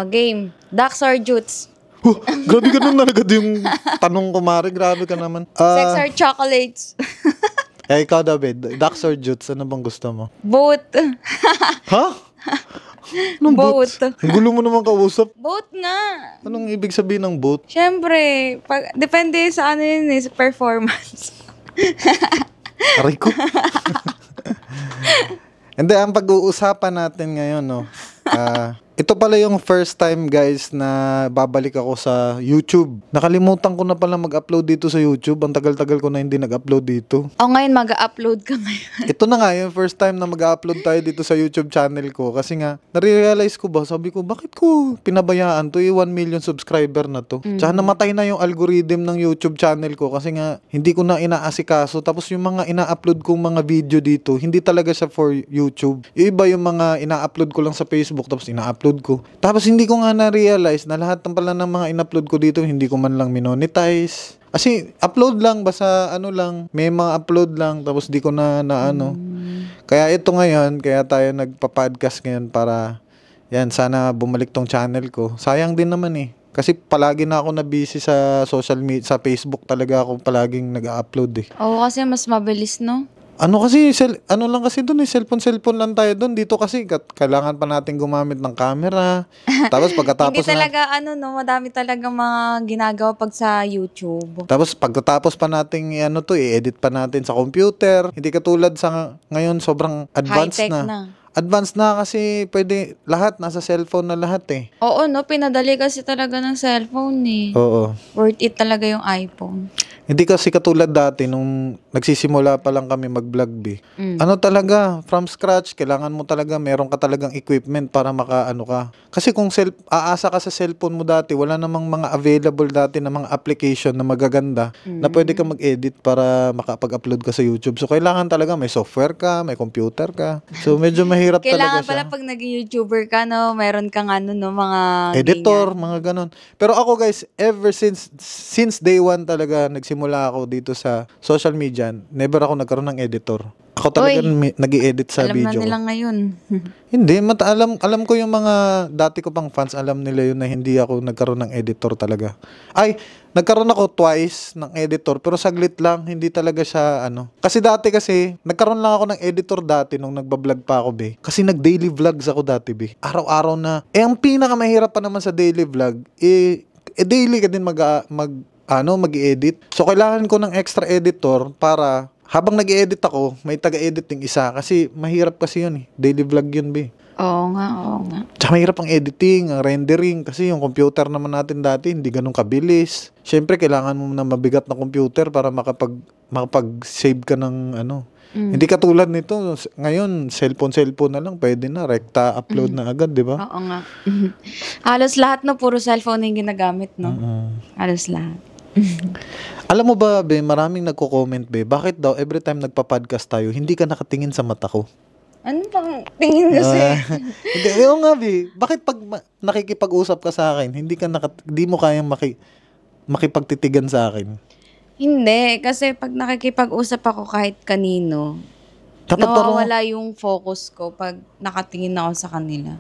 Game. Ducks or Jutes? Grabe ka nung nalagad yung tanong ko, Mari. Grabe ka naman. Sex or chocolates? Ikaw, David. Ducks or Jutes? Ano bang gusto mo? Both. Ha? Anong Both. Ang gulo mo naman kausap. Both nga. Anong ibig sabihin ng both? Siyempre, depende sa ano yun sa performance. Aray ko. Hindi, ang pag-uusapan natin ngayon, no? Ito pala yung first time, guys, na babalik ako sa YouTube. Nakalimutan ko na pala mag-upload dito sa YouTube. Ang tagal-tagal ko na hindi nag-upload dito. Ngayon mag-upload ka ngayon. Ito na nga, yung first time na mag-upload tayo dito sa YouTube channel ko. Kasi nga, nare-realize ko ba, sabi ko, bakit ko pinabayaan to? 1 million subscriber na to. Tsaka namatay na yung algorithm ng YouTube channel ko. Kasi nga, hindi ko na inaasikaso. Tapos yung mga ina-upload kong mga video dito, hindi talaga siya for YouTube. Yung iba yung mga ina-upload ko lang sa Facebook, tapos ina-upload ko. Tapos hindi ko nga na-realize na lahat ng pala ng mga in-upload ko dito, hindi ko man lang minonetize. Kasi upload lang, basta ano lang, may mga upload lang, tapos di ko na ano. Kaya ito ngayon, kaya tayo nagpa-podcast ngayon para, yan, sana bumalik tong channel ko. Sayang din naman eh. Kasi palagi na ako na busy sa social media, sa Facebook talaga ako palaging nag-upload eh. Oo, kasi mas mabilis, no? Ano kasi, ano lang kasi doon eh, cellphone lang tayo doon. Dito kasi, kailangan pa natin gumamit ng camera. Tapos pagkatapos Hindi talaga, madami talaga mga ginagawa pag sa YouTube. Tapos pagkatapos pa nating i-edit pa natin sa computer. Hindi katulad sa ngayon, sobrang advanced high-tech na. Advanced na kasi pwede lahat, nasa cellphone na lahat eh. Oo, no? Pinadali kasi talaga ng cellphone eh. Oo. Worth it talaga yung iPhone. Hindi kasi katulad dati nung nagsisimula pa lang kami mag-vlog Ano talaga, from scratch, kailangan mo talaga, meron ka talagang equipment para makaano ka. Kasi kung aasa ka sa cellphone mo dati, wala namang mga available dati na mga application na magaganda na pwede ka mag-edit para makapag-upload ka sa YouTube. So kailangan talaga may software ka, may computer ka. So medyo mahirap talaga siya. Kailangan pala pag naging YouTuber ka, no, meron kang mga editor, mga ganon. Pero ako guys, ever since day one talaga nagsimula ako dito sa social media, never ako nagkaroon ng editor. Ako talaga nag-i-edit sa video. Alam na nila ngayon. Hindi, alam ko yung mga dati ko pang fans, alam nila yun na hindi ako nagkaroon ng editor talaga. Ay, nagkaroon ako twice ng editor, pero saglit lang, hindi talaga siya Kasi dati nagkaroon lang ako ng editor dati nung nagbablog pa ako, be. Kasi nag-daily vlogs ako dati, be. Araw-araw na. Ang pinakamahirap pa naman sa daily vlog, daily ka din mag-i-edit. So, kailangan ko ng extra editor para habang nag-i-edit ako, may taga-edit yung isa. Kasi mahirap kasi yun eh. Daily vlog yun, be. Oo nga. Tsaka mahirap ang editing, ang rendering. Kasi yung computer naman natin dati, hindi ganun kabilis. Siyempre, kailangan mo na mabigat na computer para makapag-save ka ng Hindi katulad nito. Ngayon, cellphone na lang. Pwede na. Rekta, upload na agad, di ba? Oo nga. Halos lahat puro cellphone yung ginagamit, no? Halos lahat. Alam mo ba, be, maraming nagko-comment, be, bakit daw every time nagpa-podcast tayo, hindi ka nakatingin sa mata ko? Ano bang tingin kasi? Yung nga, be, bakit pag nakikipag-usap ka sa akin, hindi mo kayang makipagtitigan sa akin? Hindi, kasi pag nakikipag-usap ako kahit kanino, nawawala yung focus ko pag nakatingin ako sa kanila.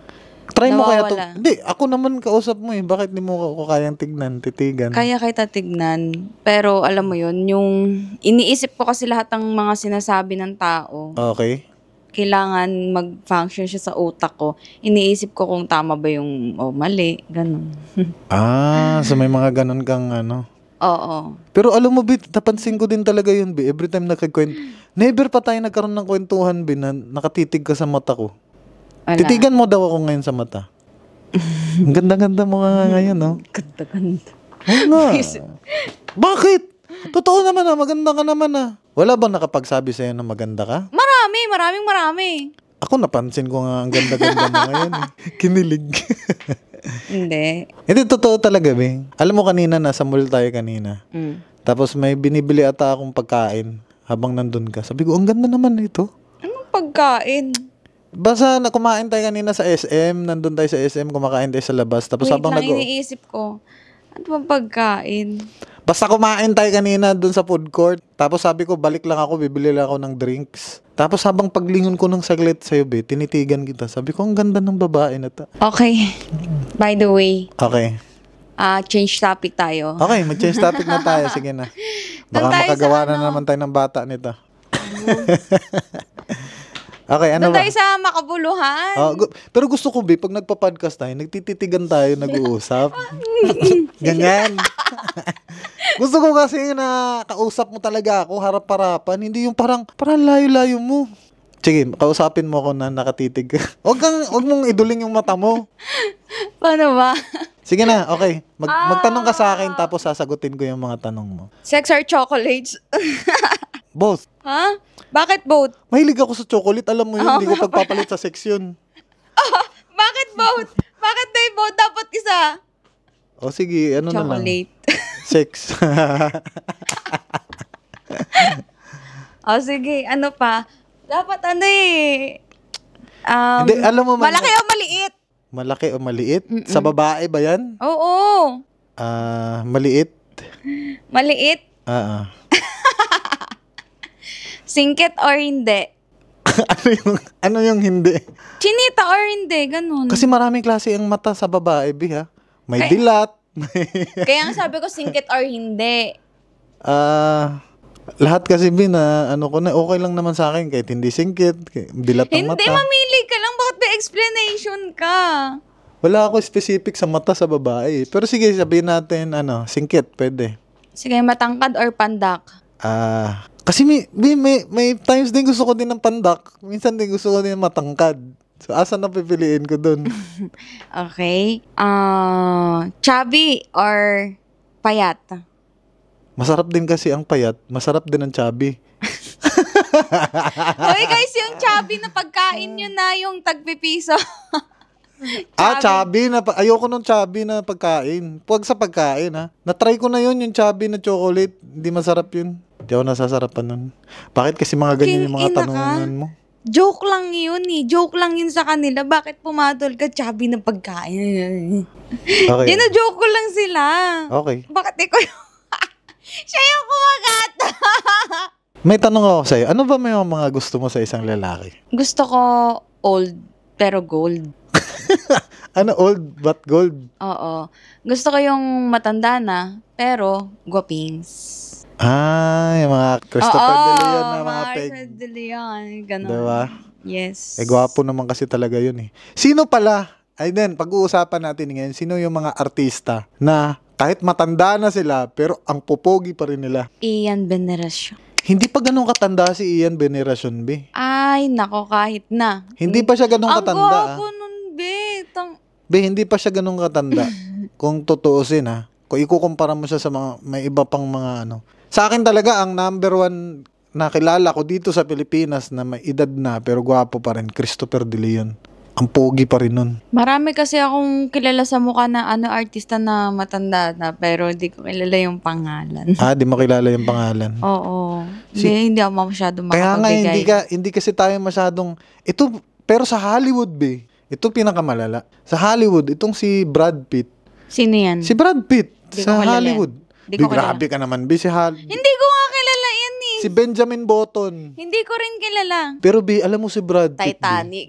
Try mo kaya to. Hindi, ako naman kausap mo eh. Bakit di mo ako kayang titigan? Kaya kita tignan. Pero alam mo yun, yung iniisip ko kasi lahat ng mga sinasabi ng tao. Okay. Kailangan mag-function siya sa utak ko. Iniisip ko kung tama ba yung mali. Ganun. So may mga ganun kang Oo. Pero alam mo, Bit, napansin ko din talaga yun, Bit. Every time never pa tayo nagkaroon ng kwentuhan, Bit, na nakatitig ka sa mata ko. Wala. Titigan mo daw ako ngayon sa mata. Ang ganda-ganda mo nga ngayon, no? Ganda-ganda. Oo nga. Bakit? Totoo naman maganda ka naman Wala bang nakapagsabi sa'yo na maganda ka? Maraming. Ako napansin ko nga ang ganda-ganda mo ngayon. Kinilig. Hindi. Hindi, totoo talaga, Bing. Alam mo kanina, nasa mall tayo kanina. Tapos may binibili ata akong pagkain habang nandun ka. Sabi ko, ang ganda naman ito. Anong pagkain? Basta kumain tayo kanina sa SM, nandun tayo sa SM, kumakain tayo sa labas. Tapos habang iniisip ko, ano bang pagkain? Basta kumain tayo kanina dun sa food court. Tapos sabi ko, balik lang ako, bibili lang ako ng drinks. Tapos habang paglingon ko ng saglit sa'yo, be, tinitigan kita. Sabi ko, ang ganda ng babae na to. Okay. By the way, Okay. change topic tayo. Okay, mag-change topic na tayo. Sige na. Baka Doon tayo makagawa sa na naman tayo ng bata nito. Okay, ano Doon ba? tayo sa makabuluhan. Pero gusto ko, be, pag nagpa-podcast tayo, nagtititigan tayo, nag-uusap. Ganyan. Gusto ko kasi na kausap mo talaga ako, harap-harapan. Hindi yung parang layo-layo mo. Sige, kausapin mo ako na nakatitig ka. Huwag mong iduling yung mata mo. Paano ba? Sige na, okay. Magtanong ka sa akin, tapos sasagutin ko yung mga tanong mo. Sex or chocolates? Both. Ha? Bakit both? Mahilig ako sa chocolate, alam mo yun. Hindi ko pagpapalit sa sex yun. Bakit both? Bakit tayo both? Dapat isa. O sige, ano na lang. Chocolate. Sex. Sige, ano pa? Dapat Hindi, alam mo man. malaki o maliit? Malaki o maliit? Sa babae ba yan? Oo. Maliit? Maliit? Singkit or hindi? ano yung hindi? Chinita or hindi? Ganun. Kasi maraming klase ang mata sa babae, Bi, ha? May dilat. Kaya nga sabi ko singkit or hindi. Lahat kasi, Bi, na ano ko na, okay lang naman sa akin kahit hindi singkit, dilat ang mata. Hindi, mamili ka lang. Bakit may explanation ka? Wala ako specific sa mata sa babae. Pero sige, sabihin natin, singkit, pwede. Sige, matangkad or pandak? Kasi may times din gusto ko din ng pandak. Minsan din gusto ko din ng matangkad. So, asa na pipiliin ko dun? Okay. Chubby or payat? Masarap din kasi ang payat. Masarap din ang chubby. Hoy guys, yung chubby na pagkain nyo na yung tagpipiso. Chubby na ayoko nung chubby na pagkain. Huwag sa pagkain, ha. Na-try ko na yun, yung chubby na chocolate. Hindi masarap yun. Hindi ako nasasarapan nun. Bakit kasi mga ganyan yung mga tanungan mo? Joke lang yun eh. Joke lang yun sa kanila. Bakit pumatol ka chubby na pagkain? Okay. Joke ko lang sila. Okay. Bakit ikaw siya yung kumagat? May tanong ako sa'yo. Ano ba may mga gusto mo sa isang lalaki? Gusto ko old pero gold. Ano old but gold? Oo. Gusto ko yung matanda na pero guwapings. Yung mga Christopher De Leon na mga peg. Christopher De Leon. Ganun. Diba? Yes. Gwapo naman kasi talaga yun eh. Sino pala? Pag-uusapan natin ngayon, sino yung mga artista na kahit matanda na sila, pero ang popogi pa rin nila? Ian Veneracion. Hindi pa ganun katanda si Ian Veneracion, be. Ay, nako, kahit na. Hindi pa siya ganun katanda. Ang gwapo nun, be. Be, hindi pa siya ganun katanda. Kung tutuusin, ha. Kung ikukumpara mo siya sa mga, may iba pang mga Sa akin talaga, ang number one na kilala ko dito sa Pilipinas na may edad na pero gwapo pa rin, Christopher De Leon. Ang pogi pa rin nun. Marami kasi akong kilala sa mukha na artista na matanda na pero hindi ko kilala yung pangalan. Di mo kilala yung pangalan? Oo. Hindi ako masyado makapagbigay. Kaya nga, hindi kasi tayo masyadong, pero sa Hollywood, be, ito pinakamalala. Sa Hollywood, itong si Brad Pitt. Sino yan? Si Brad Pitt Di sa ko kilala Hollywood. Di ko kilala. Grabe ka naman, be, Hindi ko nga kilala yan eh. Si Benjamin Button. Hindi ko rin kilala. Pero be, alam mo si Brad Pitt. Titanic.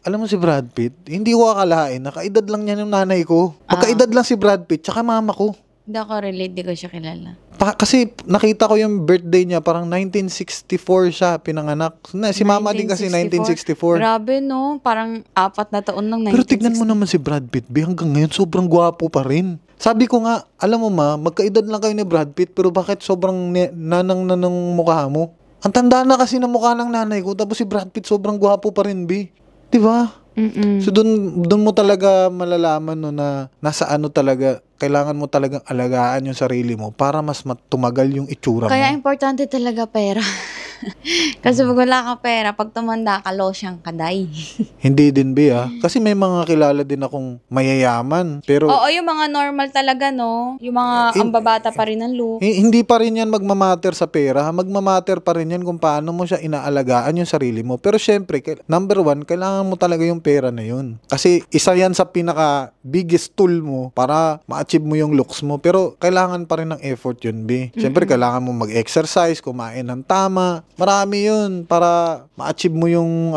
Alam mo si Brad Pitt, hindi ko akalain, nakaedad lang niya ng nanay ko. Magkaedad lang si Brad Pitt, tsaka mama ko. Hindi ako relate, di ko siya kilala. Kasi nakita ko yung birthday niya, parang 1964 siya pinanganak. Si mama din kasi 1964. Grabe no, parang 4 na taon lang 1964. Pero tignan mo naman si Brad Pitt, be, hanggang ngayon sobrang gwapo pa rin. Sabi ko nga, alam mo magkaedad lang kayo ni Brad Pitt, pero bakit sobrang nanang mukha mo? Ang tanda na kasi ng mukha ng nanay ko, tapos si Brad Pitt sobrang gwapo pa rin, be. Diba? So doon mo talaga malalaman na nasa talaga, kailangan mo talagang alagaan yung sarili mo para mas tumagal yung itsura mo. Kaya importante talaga pera. Kasi pag wala ka pera, pag tumanda ka, losyang kaday. Hindi din, be, kasi may mga kilala din akong mayayaman. Pero Oo, yung mga normal talaga, no? Yung mga ang babata pa rin ng look. Hindi pa rin yan magmamatter sa pera. Magmamatter pa rin yan kung paano mo siya inaalagaan yung sarili mo. Pero syempre, number one, kailangan mo talaga yung pera na yun. Kasi isa yan sa pinaka biggest tool mo para ma-achieve mo yung looks mo. Pero kailangan pa rin ng effort yun, be. Syempre, kailangan mo mag-exercise, kumain ng tama, Marami yun para ma-achieve mo yung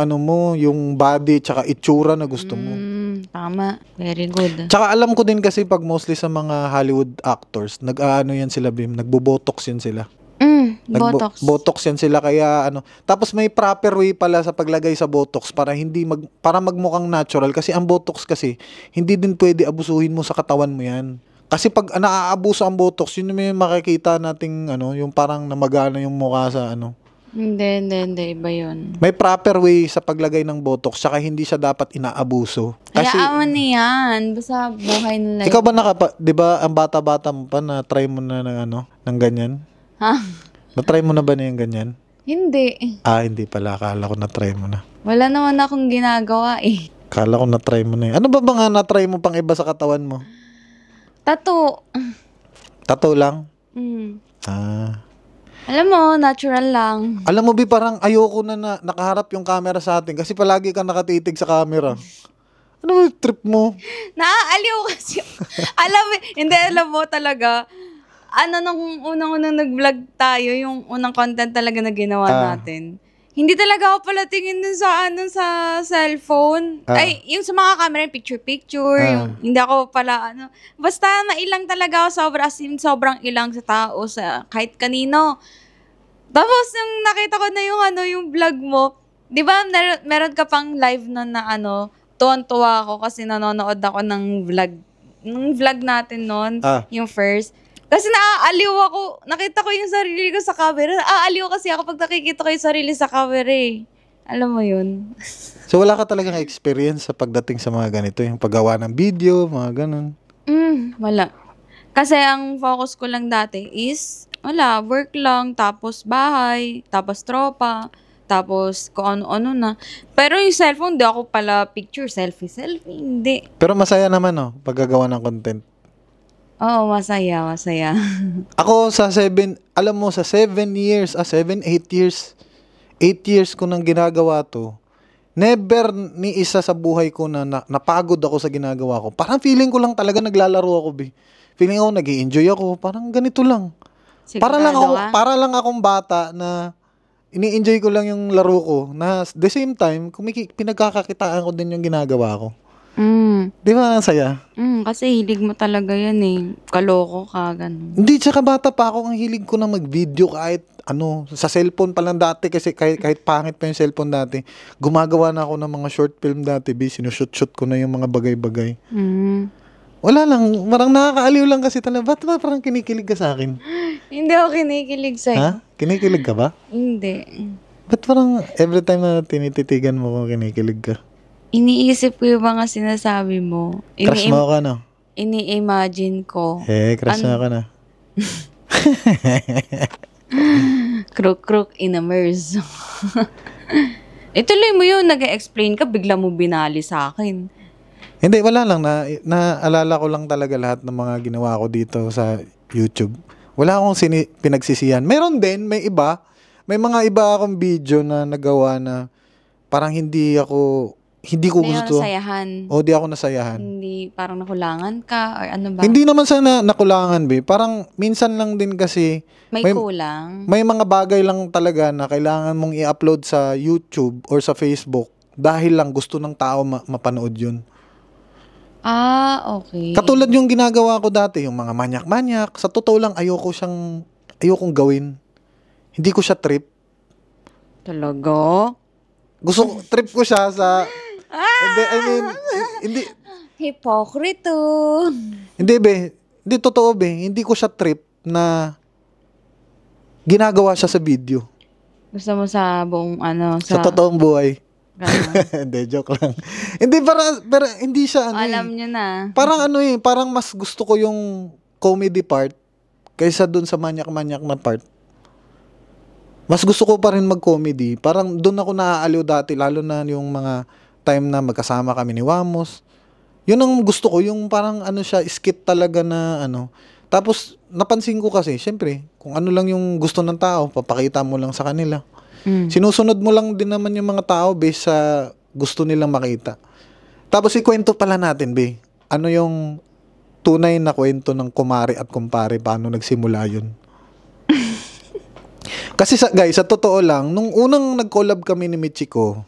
yung body tsaka itsura na gusto mo. Tama. Very good. Tsaka alam ko din kasi pag mostly sa mga Hollywood actors, nag-ano yan sila, Bim, nagbo-botox yan sila. Botox. Botox yan sila kaya Tapos may proper way pala sa paglagay sa botox para para magmukhang natural kasi ang botox kasi hindi din pwede abusuhin mo sa katawan mo yan. Kasi pag naaabuso ang botox, yun yung makikita nating yung parang namagana yung mukha sa Hindi, iba yun. May proper way sa paglagay ng botox tsaka hindi siya dapat inaabuso. Kasi Hayaan mo na yan. Basta buhay nila. ikaw ba di ba ang bata-bata mo pa na try mo na ng ganyan? Ha? Na-try mo na ba na yung ganyan? Hindi. Hindi pala. Akala ko na-try mo na. Wala naman akong ginagawa eh. Akala ko na-try mo na yun. Ano ba nga na-try mo pang iba sa katawan mo? Tattoo. Tattoo lang? Alam mo, natural lang. Alam mo, parang ayoko na nakaharap yung camera sa atin kasi palagi kang nakatitig sa camera. Ano ba yung trip mo? Naaaliw kasi. Alam mo talaga, nung unang nag-vlog tayo, yung unang content talaga na ginawa natin. Hindi talaga ako pala tingin dun sa cellphone. Ay, yung sa mga camera, yung picture-picture. Yung, hindi ako pala, basta mailang talaga ako sobrang ilang sa tao, sa kahit kanino. Tapos, yung nakita ko na yung vlog mo, di ba, meron ka pang live na tuwan-tuwa ako kasi nanonood ako ng vlog natin noon, yung first. Kasi naaaliw ako. Nakita ko yung sarili ko sa camera. Naaaliw kasi ako pag nakikita ko yung sarili sa camera eh. Alam mo yun? So wala ka talagang experience sa pagdating sa mga ganito? Yung paggawa ng video, mga ganun? Wala. Kasi ang focus ko lang dati is, work lang, tapos bahay, tapos tropa, tapos kung ano-ano na. Pero yung cellphone, di ako pala picture, selfie, hindi. Pero masaya naman paggagawa ng content. Oo, masaya. Ako sa 7 years, 8 years ko nang ginagawa to, never ni isa sa buhay ko na napagod ako sa ginagawa ko. Parang feeling ko lang talaga naglalaro ako, Feeling ko nag-i-enjoy ako, parang ganito lang. Para lang akong bata na ini-enjoy ko lang yung laro ko, na the same time, pinagkakakitaan ko din yung ginagawa ko. Di ba ang saya? Kasi hilig mo talaga yan eh. Kaloko ka, ganun. Hindi, tsaka bata pa ako, ang hilig ko na mag-video kahit sa cellphone pa lang dati kasi kahit pangit pa yung cellphone dati. Gumagawa na ako ng mga short film dati, sinushoot-shoot ko na yung mga bagay-bagay. Wala lang, parang nakakaaliw lang kasi talaga. Ba't ba parang kinikilig ka sa akin? Hindi ako kinikilig sa'yo. Ha? Kinikilig ka ba? Hindi. Ba't parang every time na tinititigan mo ko, kinikilig ka? Iniisip ko yung mga sinasabi mo. Crush mo ako, Ini-imagine ko. Crush mo ako na. Crook in a merz. Ituloy mo yun, nag-explain ka, bigla mo binali sa akin. Hindi, wala lang. Naalala ko lang talaga lahat ng mga ginawa ko dito sa YouTube. Wala akong pinagsisiyan. Meron din, may mga iba akong video na nagawa na parang hindi ko gusto. Nasayahan. Di ako nasayahan. Hindi, parang nakulangan ka or ano ba? Hindi naman sa nakulangan, Parang minsan lang din kasi may kulang. May mga bagay lang talaga na kailangan mong i-upload sa YouTube or sa Facebook dahil lang gusto ng tao mapanood yun. Okay. Katulad yung ginagawa ko dati, yung mga manyak-manyak. Sa totoo lang, ayokong gawin. Hindi ko siya trip. Talaga? Trip ko siya sa... Hindi. Hipokrito. Hindi, Hindi, totoo, Hindi ko siya trip na ginagawa siya sa video. Gusto mo sa buong Sa totoong buhay. Hindi, joke lang. Hindi, pero hindi siya alam nyo na. Parang parang mas gusto ko yung comedy part kaysa dun sa manyak-manyak na part. Mas gusto ko pa rin mag-comedy. Parang dun ako naaaliw dati, lalo na yung mga time na magkasama kami ni Wamos. Yun ang gusto ko, yung parang siya, skit talaga na Tapos, napansin ko kasi, syempre, kung ano lang yung gusto ng tao, papakita mo lang sa kanila. Sinusunod mo lang din naman yung mga tao based sa gusto nilang makita. Tapos ikwento pala natin, ano yung tunay na kwento ng kumare at kumpare, paano nagsimula yun? Kasi guys, sa totoo lang, nung unang nag-collab kami ni Michiko,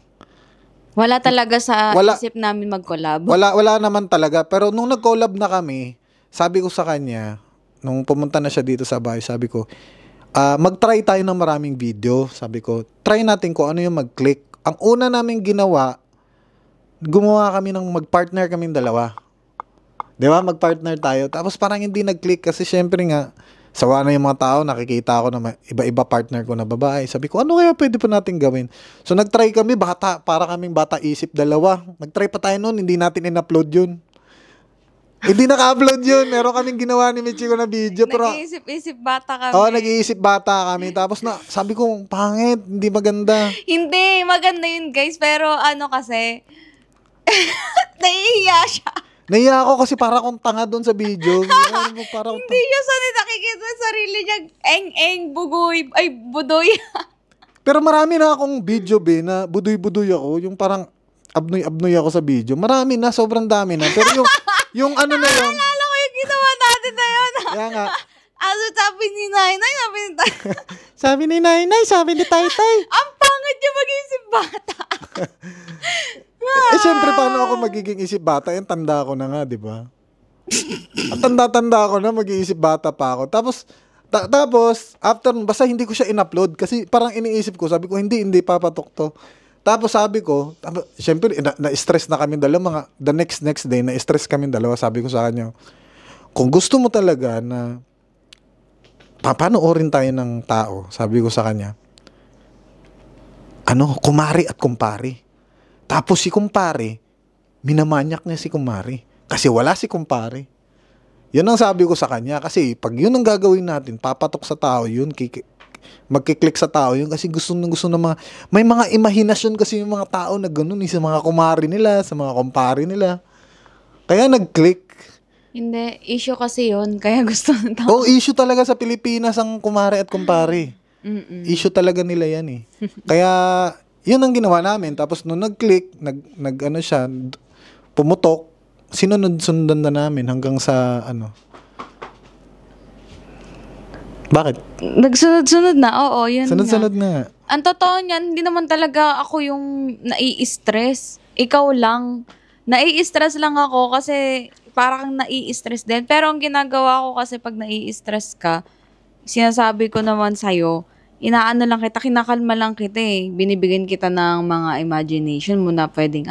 Wala talaga sa Wala. isip namin mag-collab. wala naman talaga. Pero nung nag-collab na kami, sabi ko sa kanya, nung pumunta na siya dito sa bahay, sabi ko, mag-try tayo ng maraming video. Sabi ko, try natin kung ano yung mag-click. Ang una namin ginawa, gumawa kami ng mag-partner kaming dalawa. Di ba? Mag-partner tayo. Tapos parang hindi nag-click kasi syempre nga, sawa na yung mga tao, nakikita ko na iba-iba partner ko na babae. Sabi ko, ano kaya pwede pa natin gawin? So nag-try kami, para kaming bata isip dalawa. Nag-try pa tayo noon, hindi natin in-upload yun. Hindi naka-upload yun. Meron kaming ginawa ni Michiko na video. Pero, Nag-iisip-isip bata kami. nag-iisip bata kami. Tapos sabi ko, pangit, hindi maganda. Hindi, maganda yun guys. Pero ano kasi, naiiya siya. Naiya ako kasi para akong tanga doon sa video. Para akong Hindi siya sanay nakikita sa sarili niya. Eng-eng, bugoy, ay budoy. Pero marami na akong video, na budoy-budoy ako. Yung parang abnoy-abnoy ako sa video. Marami na, sobrang dami na. Pero yung ano na yun. Naalala ko yung ginawa natin na yun. Kaya nga. Ano sabi ni Nainay, sabi ni Tay. Sabi ni Nainay, sabi ni Taytay. Ang pangit niya mag-isip bata. Siyempre, paano ako magiging isip bata? Yung tanda ko na nga, di ba? At tanda-tanda ko na, mag-iisip bata pa ako. Tapos, after, basta hindi ko siya in-upload kasi parang iniisip ko, sabi ko, hindi papatok to. Tapos sabi ko, siyempre, na-stress na kami dalawa, the next day, na-stress kami dalawa, sabi ko sa kanya, kung gusto mo talaga na papanoorin tayo ng tao, sabi ko sa kanya, kumari at kumpari. Tapos si kumpare, minamanyak niya si kumari. Kasi wala si kumpare. Yun ang sabi ko sa kanya. Kasi pag yun ang gagawin natin, papatok sa tao yun, magkiklik sa tao yun. Kasi gusto ng mga, may mga imahinasyon kasi yung mga tao na ganun, sa mga kumari nila, sa mga kumpare nila. Kaya nag-click. Hindi, issue kasi yun. Kaya gusto ng tao. Issue talaga sa Pilipinas ang kumare at kumpare. Issue talaga nila yan eh. Kaya, yun ang ginawa namin. Tapos nung nag-click, siya, pumutok, sundan na namin hanggang sa Bakit? Nagsunod-sunod na, oo, yun Sunod-sunod nga. na. Ang totoo niyan, hindi naman talaga ako yung nai-stress. Ikaw lang. Nai-stress lang ako kasi parang nai-stress din. Pero ang ginagawa ko kasi pag nai-stress ka, sinasabi ko naman sa'yo, inaano lang kita, kinakalma lang kita eh. Binibigyan kita ng mga imagination mo na pwedeng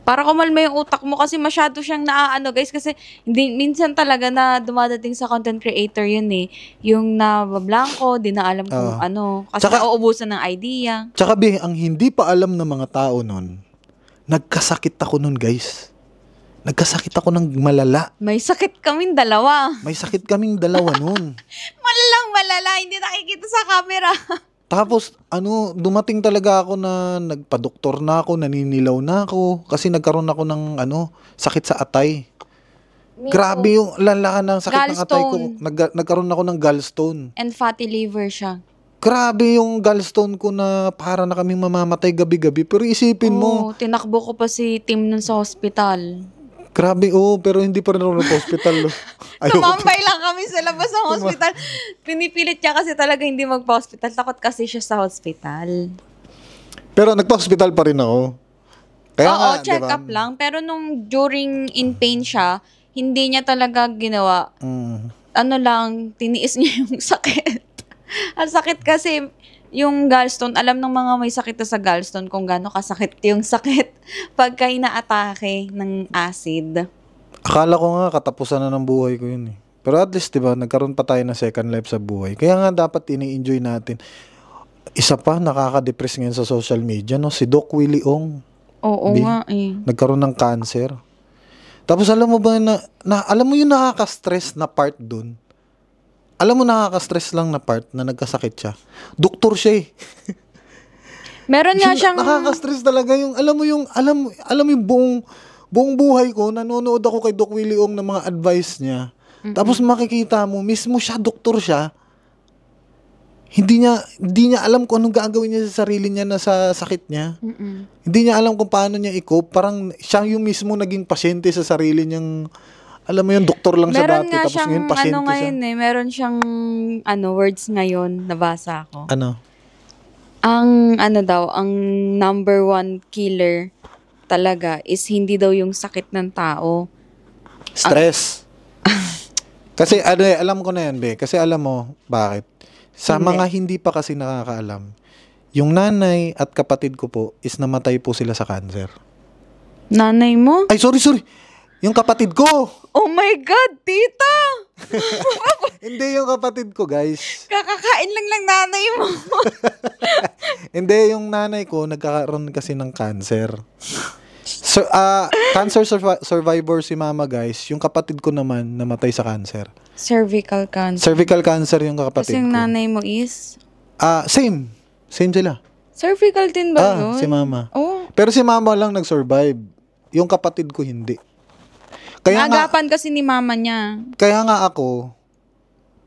para kumalma yung utak mo kasi masyado siyang guys, kasi hindi, minsan talaga na dumadating sa content creator yun eh. Yung nabablanko, di na alam kung kasi nauubusan ng idea. Tsaka ang hindi pa alam ng mga tao nun, nagkasakit ako nun guys. Nagkasakit ako ng malala. May sakit kaming dalawa. May sakit kaming dalawa nun. Malalang malala, hindi nakikita sa camera. Tapos, dumating talaga ako na nagpa-doktor na ako, naninilaw na ako. Kasi nagkaroon ako ng, sakit sa atay. Grabe yung lalakan ng sakit ng atay ko. Nagkaroon ako ng gallstone. And fatty liver siya. Grabe yung gallstone ko na para na kaming mamamatay gabi-gabi. Pero isipin mo. Tinakbo ko pa si Tim nun sa hospital. Grabe, pero hindi pa rin ako hospital. Tumambay lang kami sa labas ng hospital. Pinipilit niya kasi talaga hindi magpa-hospital. Takot kasi siya sa hospital. Pero nagpa-hospital pa rin ako. Kaya check up lang. Pero nung during in pain siya, hindi niya talaga ginawa. Tiniis niya yung sakit. Ang sakit kasi, yung gallstone, alam ng mga may sakit na sa gallstone kung gaano kasakit yung sakit pagka inaatake ng acid. Akala ko nga katapusan na ng buhay ko yun eh. Pero at least, diba, nagkaroon pa tayo ng second life sa buhay. Kaya nga dapat ini-enjoy natin. Isa pa, nakaka-depress ngayon sa social media, si Doc Willie Ong. Oo nga eh. Nagkaroon ng cancer. Tapos alam mo ba alam mo yung nakaka-stress na part dun? Alam mo, nakaka-stress lang na part na nagkasakit siya. Doktor siya eh. Meron nga siyang... Nakaka-stress talaga yung, alam mo yung buong buhay ko, nanonood ako kay Doc Willie Ong ng mga advice niya. Tapos makikita mo, mismo siya, doktor siya. Hindi niya alam kung anong gagawin niya sa sarili niya na sa sakit niya. Hindi niya alam kung paano niya i-cope. Parang siya yung mismo naging pasyente sa sarili niyang... Alam mo yun, doktor lang siya dati, tapos ngayon pasyente siya. Meron siyang words ngayon, nabasa ko. Ano? Ang ang number one killer talaga is hindi daw yung sakit ng tao. Stress. Kasi alam ko na yan, be. Kasi alam mo, bakit? Sa Hindi. mga hindi pa kasi nakakaalam, yung nanay at kapatid ko po is namatay po sila sa cancer. Nanay mo? Ay, sorry. Yung kapatid ko! Oh my God, tita! Hindi yung kapatid ko, guys. Kakakain lang ng nanay mo. Hindi, yung nanay ko nagkakaroon kasi ng cancer. So, cancer survivor si mama, guys. Yung kapatid ko naman namatay sa cancer. Cervical cancer. Cervical cancer yung kapatid Kasi yung ko. nanay mo is? Same sila. Cervical din ba yun? Si mama. Oh. Pero si mama lang nag-survive. Yung kapatid ko hindi. Naagapan kasi ni mama niya. Kaya nga ako,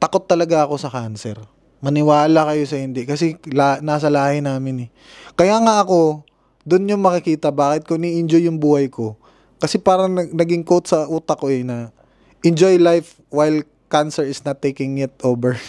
takot talaga ako sa cancer. Maniwala kayo sa hindi. Kasi nasa lahi namin eh. Kaya nga ako, doon yung makikita bakit ko ni-enjoy yung buhay ko. Kasi parang naging quote sa utak ko na enjoy life while cancer is not taking it over.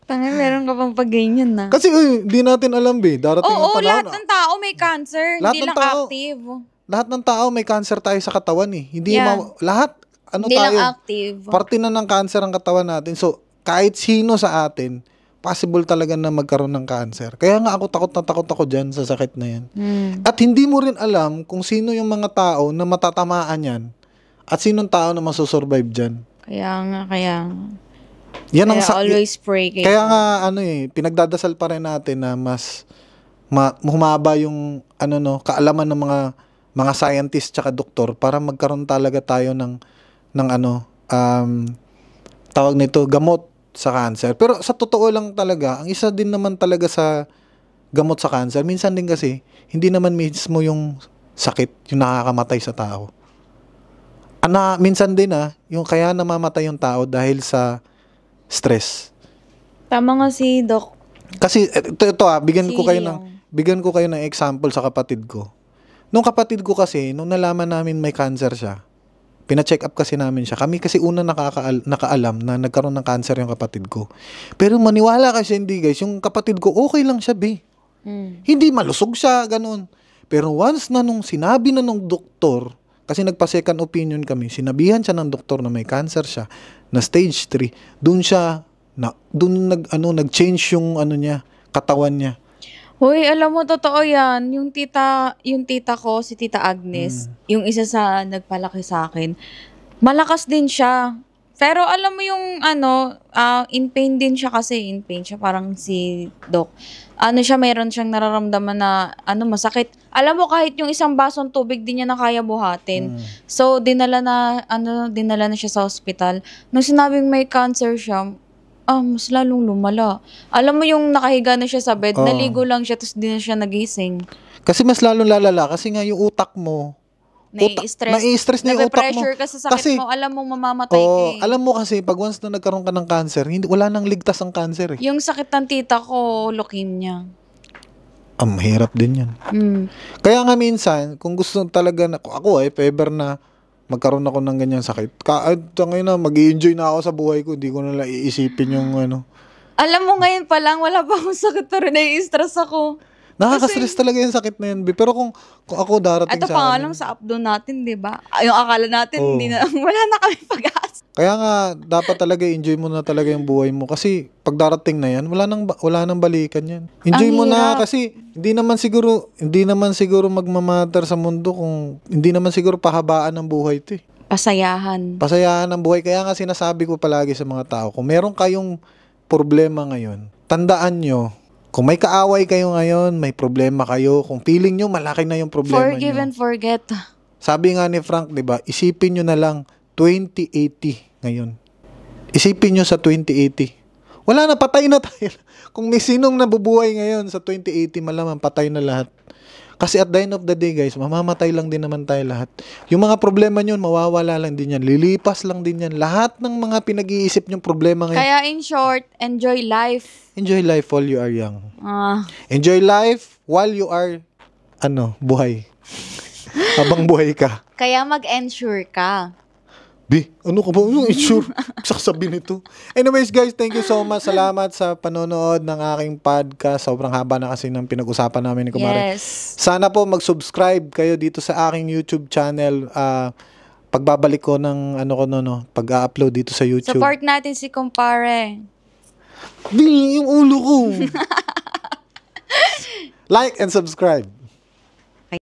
Tangin, meron ka pang pag-ganyan na. Kasi di natin alam darating ang Oo, panahon. lahat ng tao may cancer. Lahat Hindi ng lang tao. active. Lahat ng tao may cancer tayo sa katawan eh. Hindi Yeah. lahat Hindi tayo. lang active. Parte na ng cancer ang katawan natin. So, kahit sino sa atin, possible talaga na magkaroon ng cancer. Kaya nga ako takot ako dyan sa sakit na yan. At hindi mo rin alam kung sino yung mga tao na matatamaan yan at sinong tao na masusurvive dyan. Kaya nga. Yan ang Kaya always pray kayo. Kaya nga pinagdadasal pa rin natin na mas humaba yung kaalaman ng mga scientist tsaka doktor para magkaroon talaga tayo ng tawag nito gamot sa cancer. Pero sa totoo lang talaga, ang isa din naman talaga sa gamot sa cancer, minsan din kasi hindi naman mismo yung sakit yung nakakamatay sa tao. Minsan din yung kaya namamatay yung tao dahil sa stress. Tama nga si Doc. Kasi ito bigyan ko kayo Leon. ng example sa kapatid ko. Nung kapatid ko kasi, nung nalaman namin may cancer siya, pina-check up kasi namin siya. Kami kasi una nakaalam na nagkaroon ng cancer yung kapatid ko. Pero maniwala kasi hindi guys, yung kapatid ko okay lang siya Hindi malusog siya, ganun. Pero once na nung sinabi na nung doktor, kasi nagpa-second opinion kami, sinabihan siya ng doktor na may cancer siya, na stage 3, nag-change yung katawan niya. Hoy, alam mo, totoo yan. Yung tita ko, si Tita Agnes, yung isa sa nagpalaki sa akin, malakas din siya. Pero alam mo yung in pain din siya kasi. In pain siya, parang si Doc. Mayroon siyang nararamdaman na masakit. Alam mo, kahit yung isang basong tubig din niya na kaya buhatin. So, dinala na siya sa hospital. Nung sinabing may cancer siya, mas lalong lumala. Alam mo yung nakahiga na siya sa bed, naligo lang siya, tapos di na siya nagising. Kasi mas lalong lalala, kasi nga yung utak mo, nai-stress na yung utak mo. Nape-pressure ka sa sakit mo, alam mo mamamatay ka eh. Alam mo kasi, pag once na nagkaroon ka ng cancer, wala nang ligtas ang cancer eh. Yung sakit ng tita ko, leukemia. Mahirap din yan. Kaya nga minsan, kung gusto talaga na, ako if ever na magkaroon ako ng ganyan sakit, ngayon mag-i-enjoy na ako sa buhay ko, hindi ko na lang iisipin yung Alam mo ngayon pa lang, wala pa akong sakit pero nai-stress ako. Nakaka-stress talaga yung sakit na yun. Pero kung ako darating Ito sa pa nga akin, lang sa updo natin, di ba? Yung akala natin, hindi na, wala na kami pag-asa. kaya nga, dapat talaga enjoy mo na talaga yung buhay mo. Kasi pag darating na yan, wala nang balikan yan. Enjoy mo na kasi hindi naman siguro magmamatter sa mundo kung hindi naman siguro pahabaan ng buhay ito eh. Pasayahan ng buhay. Kaya nga sinasabi ko palagi sa mga tao, kung meron kayong problema ngayon, tandaan nyo, kung may kaaway kayo ngayon, may problema kayo, kung feeling nyo malaki na yung problema Forgive nyo. and forget. Sabi nga ni Frank, 'di ba? Isipin nyo na lang 2080 ngayon. Isipin nyo sa 2080. Wala na, patay na tayo. Kung may sinong nabubuhay ngayon sa 2080, malamang patay na lahat. Kasi at the end of the day, guys, mamamatay lang din naman tayo lahat. Yung mga problema nyo, mawawala lang din yan. Lilipas lang din yan. Lahat ng mga pinag-iisip nyong problema ngayon. Kaya in short, enjoy life. Enjoy life while you are young. Ah, Enjoy life while you are, buhay. Habang buhay ka. kaya mag-ensure ka. Ano ka ba? Sure. Sasabi nito. Anyways guys, thank you so much. Salamat sa panonood ng aking podcast. Sobrang haba na kasi ng pinag-usapan namin ni Kumare. Yes. Sana po mag-subscribe kayo dito sa aking YouTube channel. Pagbabalik ko ng pag-upload dito sa YouTube. Support natin si Kumpare. Yung ulo ko. Like and subscribe.